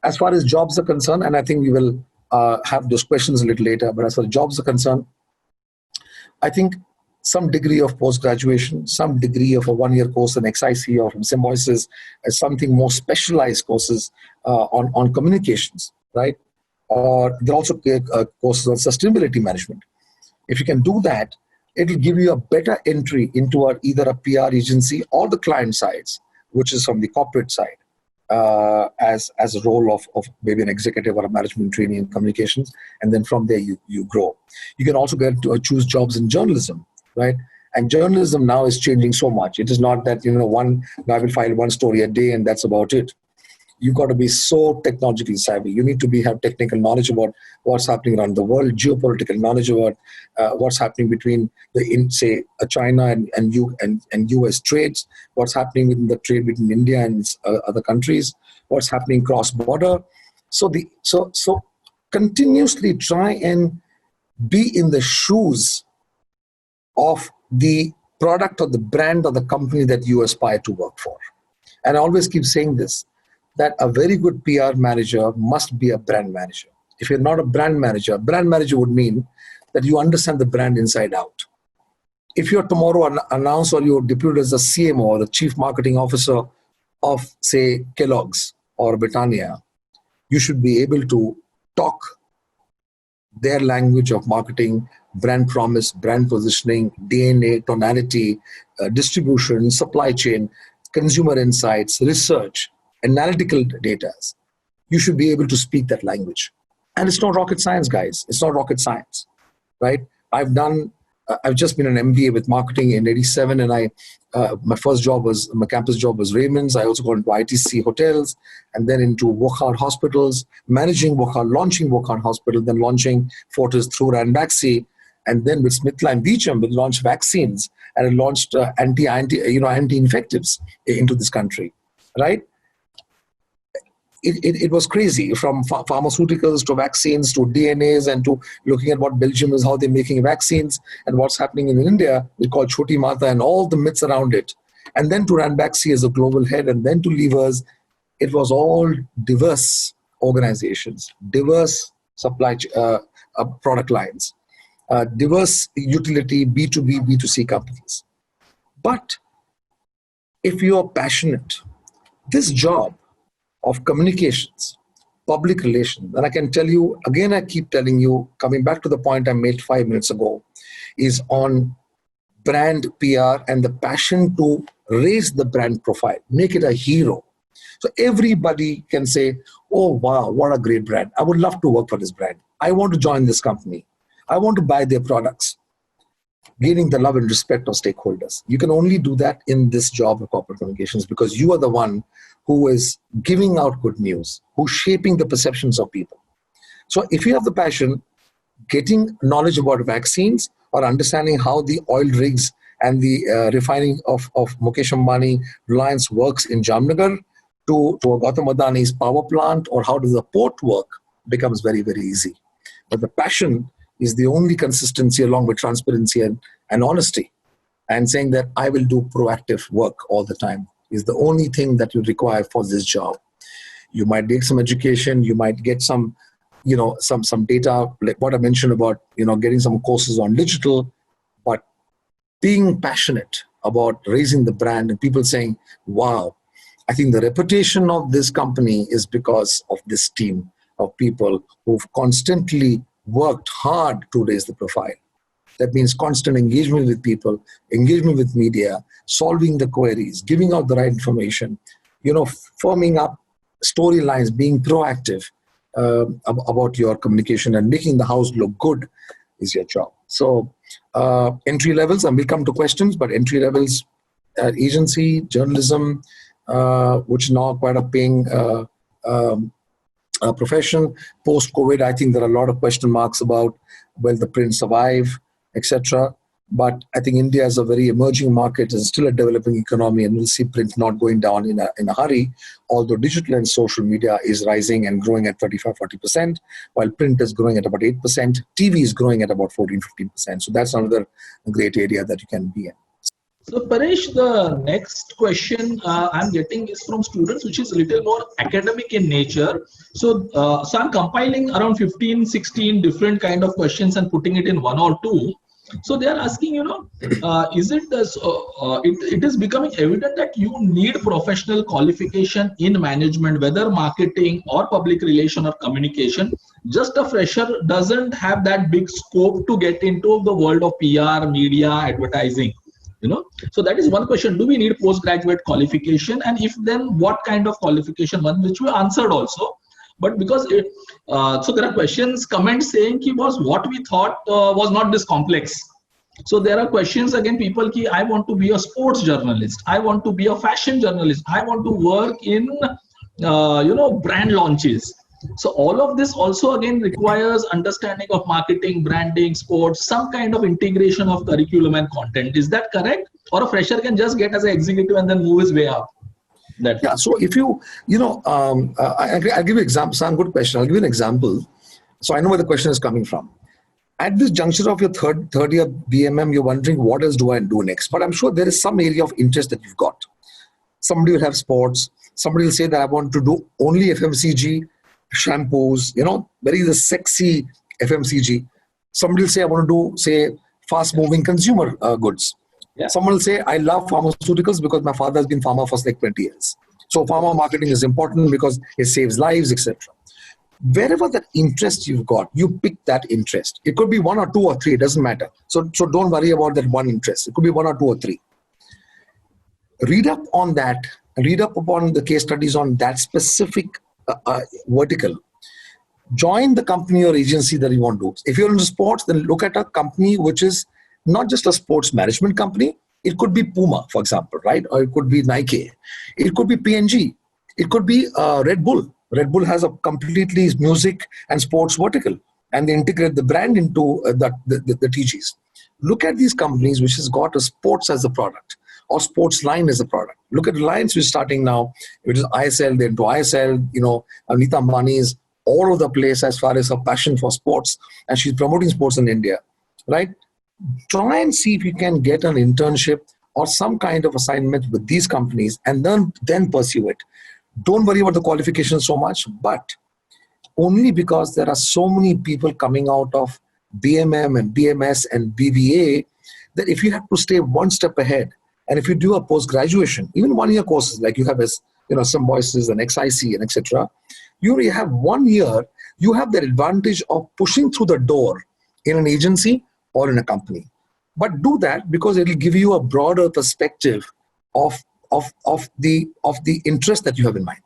As far as jobs are concerned, and I think we will have those questions a little later, but as far as jobs are concerned, I think some degree of post-graduation, some degree of a one-year course in XIC or from Symbiosis, as something more specialized courses on communications, right? Or there are also courses on sustainability management. If you can do that, it will give you a better entry into either a PR agency or the client sides, which is from the corporate side, as a role of maybe an executive or a management trainee in communications, and then from there you grow. You can also get to choose jobs in journalism, right? And journalism now is changing so much. It is not that one guy will file one story a day and that's about it. You've got to be so technologically savvy. You need to have technical knowledge about what's happening around the world, geopolitical knowledge about what's happening between say China and US trades, what's happening within the trade between India and other countries, what's happening cross border. So continuously try and be in the shoes of the product or the brand or the company that you aspire to work for. And I always keep saying this, that a very good PR manager must be a brand manager. If you're not a brand manager would mean that you understand the brand inside out. If you're tomorrow announced or you're deputed as a CMO or the chief marketing officer of, say, Kellogg's or Britannia, you should be able to talk their language of marketing, brand promise, brand positioning, DNA, tonality, distribution, supply chain, consumer insights, research, analytical data. You should be able to speak that language. And it's not rocket science, guys. It's not rocket science, right? I've just been an MBA with marketing in '87, and my campus job was Raymond's. I also got into ITC hotels, and then into Wockhardt hospitals, managing Wockhardt, launching Wockhardt Hospital, then launching Fortis through Ranbaxy, and then with SmithKline Beecham, we launched vaccines and it launched anti-infectives into this country, right? It was crazy, from pharmaceuticals to vaccines to DNAs and to looking at what Belgium is, how they're making vaccines, and what's happening in India. We call Choti Mata and all the myths around it. And then to Ranbaxy as a global head, and then to Levers. It was all diverse organizations, diverse supply product lines, diverse utility, B2B, B2C companies. But if you are passionate, this job of communications, public relations, and I can tell you, again, I keep telling you, coming back to the point I made 5 minutes ago, is on brand PR and the passion to raise the brand profile, make it a hero. So everybody can say, oh, wow, what a great brand. I would love to work for this brand. I want to join this company. I want to buy their products. Gaining the love and respect of stakeholders. You can only do that in this job of corporate communications, because you are the one who is giving out good news, who's shaping the perceptions of people. So if you have the passion, getting knowledge about vaccines or understanding how the oil rigs and the refining of Mukesh Ambani Reliance works in Jamnagar to Gautam Adani's power plant, or how does the port work, becomes very, very easy. But the passion is the only consistency, along with transparency and honesty, and saying that I will do proactive work all the time, is the only thing that you require for this job. You might get some education, you might get some data, like what I mentioned about, getting some courses on digital, but being passionate about raising the brand and people saying, wow, I think the reputation of this company is because of this team of people who've constantly worked hard to raise the profile. That means constant engagement with people, engagement with media, solving the queries, giving out the right information, forming up storylines, being proactive about your communication and making the house look good is your job. So entry levels, and we'll come to questions, but entry levels, agency, journalism, which is now quite a paying profession. Post-COVID, I think there are a lot of question marks about will the print survive, etc. But I think India is a very emerging market and still a developing economy, and we'll see print not going down in a hurry, although digital and social media is rising and growing at 35-40%, while print is growing at about 8%. TV is growing at about 14-15%. So that's another great area that you can be in. So Paresh, the next question I'm getting is from students, which is a little more academic in nature. So I'm compiling around 15, 16 different kind of questions and putting it in one or two. So they are asking, is it, it is becoming evident that you need professional qualification in management, whether marketing or public relation or communication. Just a fresher doesn't have that big scope to get into the world of PR, media, advertising. So that is one question. Do we need postgraduate qualification, and if then what kind of qualification? One which we answered also, but because so there are questions, comments saying ki was what we thought was not this complex. So there are questions again, people ki I want to be a sports journalist, I want to be a fashion journalist, I want to work in brand launches. So all of this also again requires understanding of marketing, branding, sports, some kind of integration of curriculum and content. Is that correct? Or a fresher can just get as an executive and then move his way up? Yeah. So if I'll give you an example. Sam, good question. I'll give you an example. So I know where the question is coming from. At this juncture of your third year BMM, you're wondering what else do I do next? But I'm sure there is some area of interest that you've got. Somebody will have sports. Somebody will say that I want to do only FMCG, shampoos, very the sexy FMCG. Somebody will say I want to do, say, fast moving consumer goods. Yeah. Someone will say I love pharmaceuticals because my father has been pharma for like 20 years. So pharma marketing is important because it saves lives, etc. Wherever that interest you've got, you pick that interest. It could be one or two or three, it doesn't matter. So don't worry about that one interest. It could be one or two or three. Read up on that, read up upon the case studies on that specific vertical. Join the company or agency that you want to do. If you're into sports, then look at a company which is not just a sports management company. It could be Puma, for example, right? Or it could be Nike. It could be P&G. It could be Red Bull. Red Bull has a completely music and sports vertical, and they integrate the brand into the TGs. Look at these companies which has got a sports as a product or sports line as a product. Look at Reliance, which is starting now, which is ISL. They're into ISL. Anita Ambani is all over the place as far as her passion for sports, and she's promoting sports in India, right? Try and see if you can get an internship or some kind of assignment with these companies, and then pursue it. Don't worry about the qualifications so much, but only because there are so many people coming out of BMM and BMS and BBA that if you have to stay one step ahead, and if you do a post-graduation, even one-year courses like you have as Symbiosis and XIC and etc., you only have 1 year. You have the advantage of pushing through the door in an agency or in a company. But do that because it will give you a broader perspective of the interest that you have in mind.